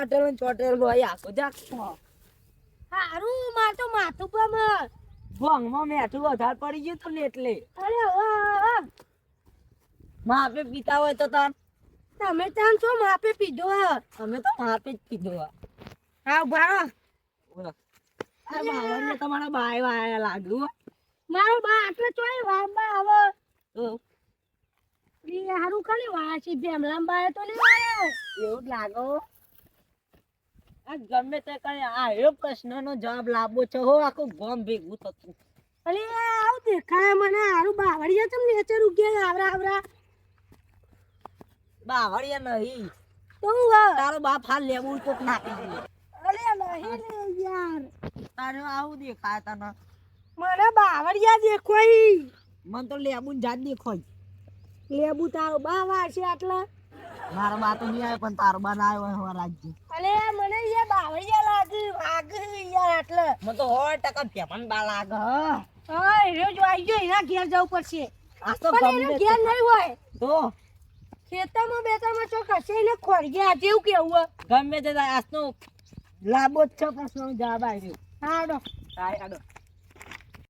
ચોટેલું આઈ આખો જાક હારું માર તો માથું પર ભંગમાં મેઠું વધારે પડી ગયું તું ને એટલે અરે વાહ માપે પીતા હોય તો તાર તમે ત્યાં છો માપે પીધો અમે તો માપે જ પીધો હા ભારો આ બાવળને તમારા બાય વાયા લાગ્યું હો. મારો બા આટલે ચોય વાંબા આવે તો ઈ હારું ખાલી વાસી ભેમલામ બાય તો નહીં આવે એવું જ લાગો આ ગમે તે કઈ આ એ પ્રશ્નનો જવાબ લાવવો છે હો આખું ગામ ભેગું થતું અરે આવ દેખાય મને હારું બાવળિયા ચમ નેચર ઉગ્યા આવરા આવરા બાવળિયા નહીં તો હું તારો બાપ હાલ લેવું કોક નાખી દે અરે નહીં રે યાર તારે આવું દેખાય તને મને બાવળિયા દેખોઈ મને તો લેબુ જાત દેખાય લેબુ તારો બા વાસી આટલા મારા બા તો નહીં આવે પણ તારો બા ના આવ્યો હોય રાજ્ય અલે મને યાર બાવળિયા લાગે વાગે યાર આટલે મને તો 100% ફેમન બા લાગે હા રોજ આવી ગયો એના ઘેર જવું પડશે આ તો પણ ગમે એનો તે ઘેર નહીં હોય તો ખેતરમાં બેતામાં ચો કશે એને ખોરી ગયા જેવું કેવું ગમે તે આજનો લાંબો જ છે પ્રશ્નનો જવાબ આવ્યો હાડો હાડો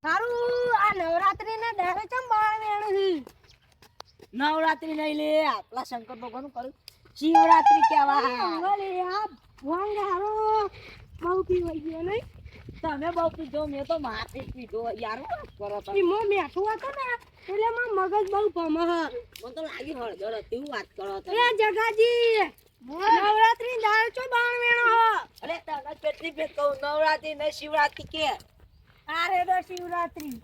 સારું આ નવરાત્રી ના દાડે ચમ બાળ વેણું છે નવરાત્રી નહીં લે આપલા શંકર ભગવાન કર્યું શિવરાત્રી કહેવાય અરે આ ભંગ હારો બહુ પીવાઈ ગયો નહીં તમે બહુ પીધો મેં તો માથે જ પીધો યાર હું વાત કરો તમે ઈ મો મેઠું હતો ને એટલે માં મગજ બહુ ભમે હ મને તો લાગી હળદર હતી હું વાત કરો તમે એ જગાજી નવરાત્રી દાડે ચો બાળ વેણો હ અરે તને કેટલી ફેર કહું નવરાત્રી નહીં શિવરાત્રી કે આરે તો શિવરાત્રી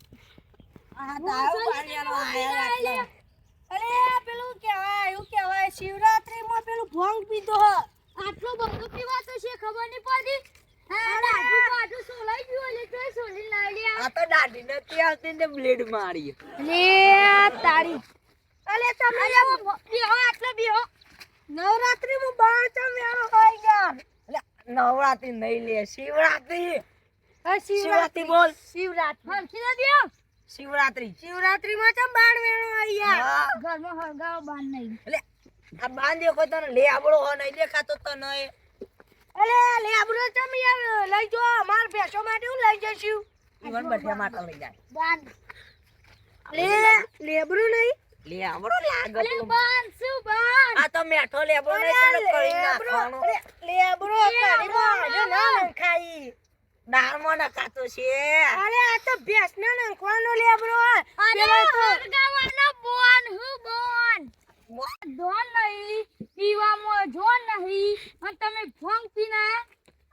આ તારો પાણીયાનો આયા અરે પેલું કહેવાય એવું કહેવાય શિવરાત્રીમાં પેલું ભંગ પીધો હ આટલો બધો પીવાતો છે ખબર નહીં પડી હા દાઢું સોલાઈ ગયું એટલે તો સોલી લાવી આ તો દાઢી નથી આવતી ને બ્લેડ મારી લે તારી અલે તમે બેહો આટલે બેહો નવરાત્રીમાં બાળ ચમ વેણો હોય યાર નવરાત્રી નહીં લે શિવરાત્રી હા શિવરાત્રી બોલ શિવરાત્રી હા ખીરા બેહો શિવરાત્રી શિવરાત્રીમાં ચમ બાળ વેણો હોય યાર હા. ઘરમાં હળગાવ બાંધ નહીં એટલે આ બાંધ્યો કોઈ તને લે આવડો હો નહીં દેખાતો તને અલે લે આબરો ચમ યાર લઈ જો માર ભેંસો માટે હું લઈ જઈશું ઈવન બઠિયા માટે લઈ જાય બાંધ લે લેબરું નહીં લે આવડો લાગે અલે બાંધ શું બાંધ આ તો મેઠો લેબડો નહીં તને કરી નાખવાનો લેબરો કાઢીમાં આજે ના નખાઈ દાળમાં નખાતો છે અરે આ તો ભેંસનો નખવાનો લેબરો પેલો તો હરગાવાનો બોન હું બોન ધોન નહીં પીવામાં જોન નહીં અને તમે ભંગ પીના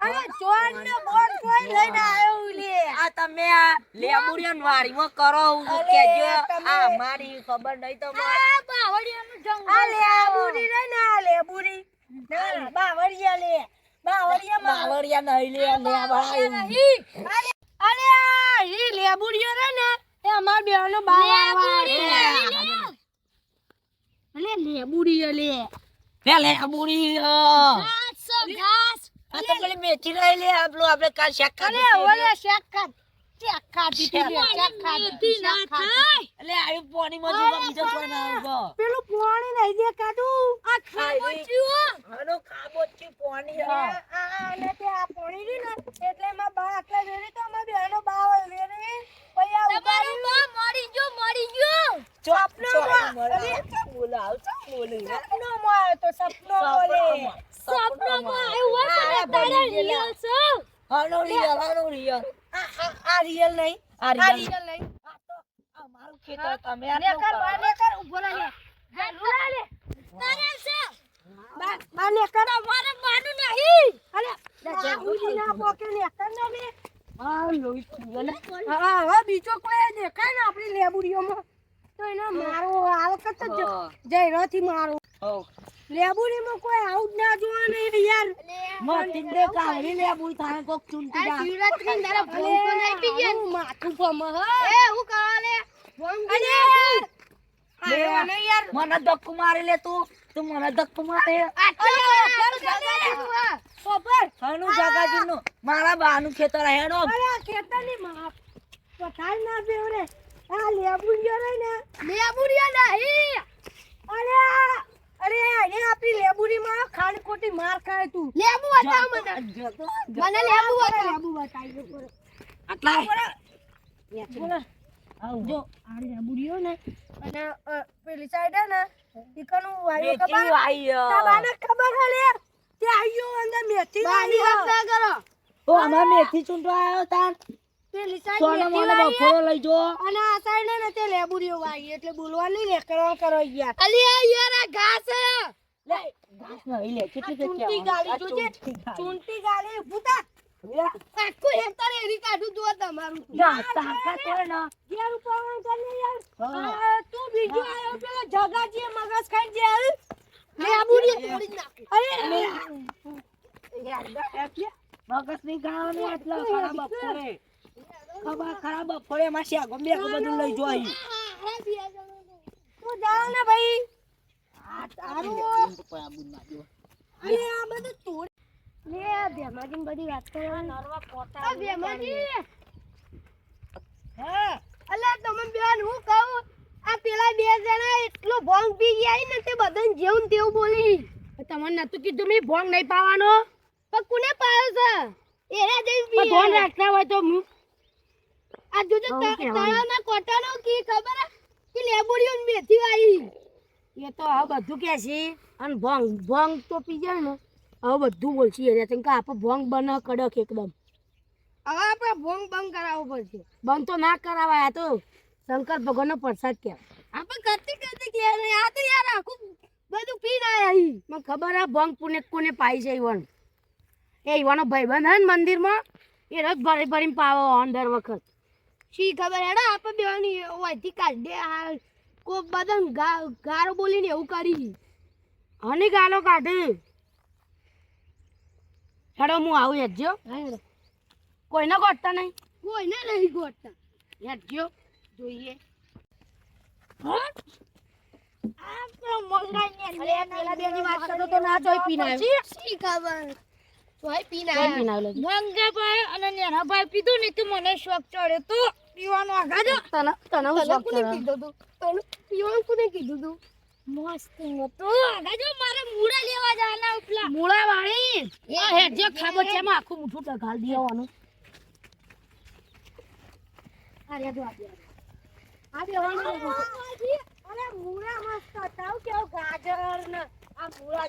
અરે જોન ને બોન કોઈ લઈને આવ્યો લે આ તમે આ લેબુડિયન વાડીમાં કરો હું કેજો આ મારી ખબર નહીં તમને આ બાવળિયાનું જંગલ આ લેબુડી રે ના લેબુડી ના બાવળિયા લે બાવળિયા બાવળિયા નહીં લે લેબડા અરે આ ઈ લેબુડિયો રે ને એ અમાર બેનો બાવળવા અલે લેબુડિયો લે લે લેબુડી ઘાસ ઘાસ આ તો પેલી મેથી રહી લે આપણું આપણે કાલ શેક અરે ઓલે શેક ખાધી ના થાય એટલે આયુ પાણીમાં જોવા બીજો કોઈ ના આવતો પેલું પાણી નહીં દેખાતું આ ખાબોચ્યું આનો ખાબોચી પાણી અને તે આ પાણી રી ને એટલે માં બા આટલા વેરી તો અમાર બેનો બાવ વેરી પૈયા તમારું બા મરી ગયો બોલાવ બોલે સપનો માં આવ્યો તો સપનો બોલે સપનો માં આવ્યો હોય તો તારે રિયલ છો હાનો રિયલ આ રિયલ નહીં આ આ રિયલ રિયલ નહીં આ તો અમારું ખેતર તમે આ લે કર ઉભો રહે હા રૂલા લે તારે છે બા ને કર મારે બાનું નહીં અલે ઉજી ના પોકે ને કર ને લે આ લોહી તો રિયલ હા હવે બીજો કોઈ દેખાય ને આપણી લેબુડીઓમાં તો એને મારો આ વખત તો જયરોથી મારો હો લેબુડીમાં કોઈ આઉટ ના જોવા નહીં યાર મોતી દે કાઢી લેબુડી થાય કોક ચૂંટી જા શિવરાત્રી તારા ભોંગ તો નહીં પી ગયા માથું ફમ હ એ હું કહો લે ભોંગ અલે લે યાર મને ધક્કો મારી લે તું મને ધક્કો મારે ખબર ખાનું જાગાજીનું મારા બાનું ખેતર હેડો અરે ખેતરની માં પથાર ના બેવરે આ લેબુડિયો રે ને લેબુડિયો નહીં અરે અરે અહીંયા આપણી લેબુરીમાં ખાંડ ખોટી માર ખાય તું લેબુ બતાવ મને મને લેબુ બતાવી દો આટલા જો આ લેબુરીઓ ને અને પેલી સાઈડ હે ને ઈકનું વાયો ખબર તાબાને ખબર હે લે તે આયો અંદર મેથી વાળી વાત ના કરો ઓ અમાર મેથી ચૂંટવા આવ્યો તાર પેલી સાઈડ સોના મેથી મોના વાળી બફોરો લઈ જો અને આ સાઈડ ને તે લેબુરીઓ વાળી એટલે બોલવા નહીં લે કરો યાર અલી યાર આ ઘાસ હે લે ઘાસ નહીં લે કેટલી ચૂંટી ગાલી જોજે ચૂંટી ગાલી ભૂતા આખું હેક્ટર એરી કાઢું જો તમારું જા તાકા તોય ના ઘેર ઉપર કરી યાર હા. તું બીજો આયો પેલા જગાજી મગજ ખાઈ જાય લેબુરી તોડી નાખે અરે મગજ ની ગાવાની એટલે ખરાબ બફોરે ખરાબ બફોરે માસી ગમે કે બધું લઈ જો અહીં તું જાવ ને ભાઈ આ તારું આબુ ના જો અરે આ બધું તોડ લે ભેમાજીન બધી વાત કરો નરવા પોતા આ ભેમાજી હા અલ્યા તમે બેન હું કહું આ પેલા બે જણા એટલો ભોંગ પી ગયા ને તે બધાને જેવું તેવું બોલી તમને નતું કીધું મે ભોંગ નહીં પાવાનો પણ કોને પાયો છે એરા જઈને પી ભોંગ રાખતા હોય તો હું આ જોજો તળાવના કોટાનો કી ખબર હે કે લેબુડીઓ ને મેથી વાળી એ તો આ બધું કે છે અને ભોંગ તો પી જાય ને હવે બધું બોલશી એરા તેમ કે આપણે ભોંગ બના કડક એકદમ હવે આપણે ભોંગ બંધ કરાવવો પડશે બંધ તો ના કરાવાય આ તો શંકર ભગવાનનો પ્રસાદ કહેવાય આપણે કરતી કે આ તો યાર આખું બધું પીને આયા હી મને ખબર આ ભોંગ પુને કોને પાઈ છે ઈવન એ ઈવાનો ભાઈબંધ હે ને મંદિરમાં એ રોજ ભરીને પાવો દર વખત શી ખબર હેડો આપણે બેવાની ઓયથી કાઢ દે આ કો બદન ગારો બોલીને એવું કરી હની ગાલો કાઢે હેડો હું આવું હેડજો કોઈને ગોઠતા નહીં કોઈને નહીં ગોઠતા હેડજો જોઈએ પીધું ને તું મને શોખ ચડે તો પીવાનો આગાજો પીવાનું કોને કીધું તું મસ્ત તો આગાજો મારે મૂળા લેવા જવાના ઉપલા મૂળા વાળી એ હેડજો ખાબોચિયામાં આખું મુઠું ટગાલ દેવાનું અરે જો આ દેવાનું અરે મૂળા મસ્ત તાવ કેવો ગાજર ને આ મૂળા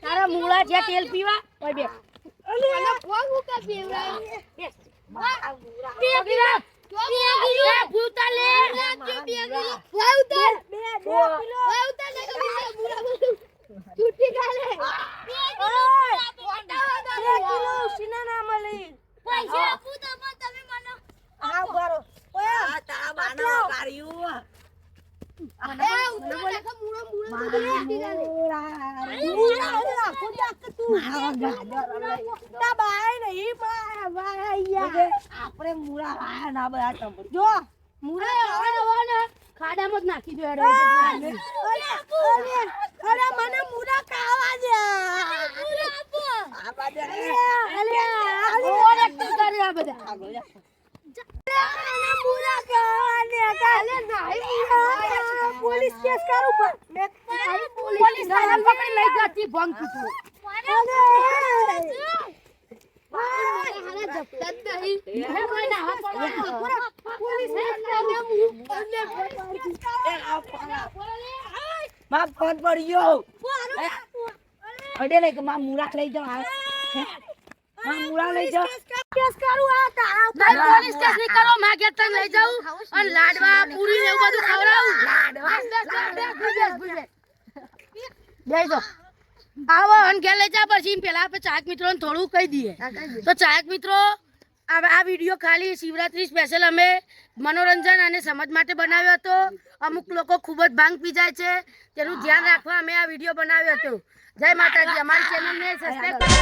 તારા મૂળા જે તેલ પીવા ઓય બે મને ફોન ઉકા પીવરા ભૂતા લે જો કિલો છૂટી ગાલે સિના ના મળી પૈસા આપું તો તમે મને આ બરો ઓય તા બાનો કર્યું આપણે મૂળા લાયા ના બધા ટંબર જો મૂળા ખાડામાં જ નાખી દો અરે મને મૂળા ખાવા દે આ બાજુ પોલીસ કેસ કરું પોલીસ પકડી લઈ જતી ભંગ કીધું માં ફોન પડ્યો અડે લઈ માં મુરાક લઈ જાવ માં મુરા લઈ જાવ કેસ કરું આ તારા પોલીસ કેસ ની કરો માં કે તને લઈ જાઉં અને લાડવા પૂરી ને એવું બધું ખવડાવું બેસો આવો અન ઘેર લઈ જા પછી પેલા આપણે ચાહક મિત્રોને થોડું કહી દઈએ તો ચાહક મિત્રો આ વિડીયો ખાલી શિવરાત્રી સ્પેશિયલ અમે મનોરંજન અને સમજ માટે બનાવ્યો હતો અમુક લોકો ખૂબ જ ભાંગ પી જાય છે તેનું ધ્યાન રાખવા અમે આ વિડીયો બનાવ્યો હતો જય માતાજી અમારી ચેનલને સબસ્ક્રાઇબ કરો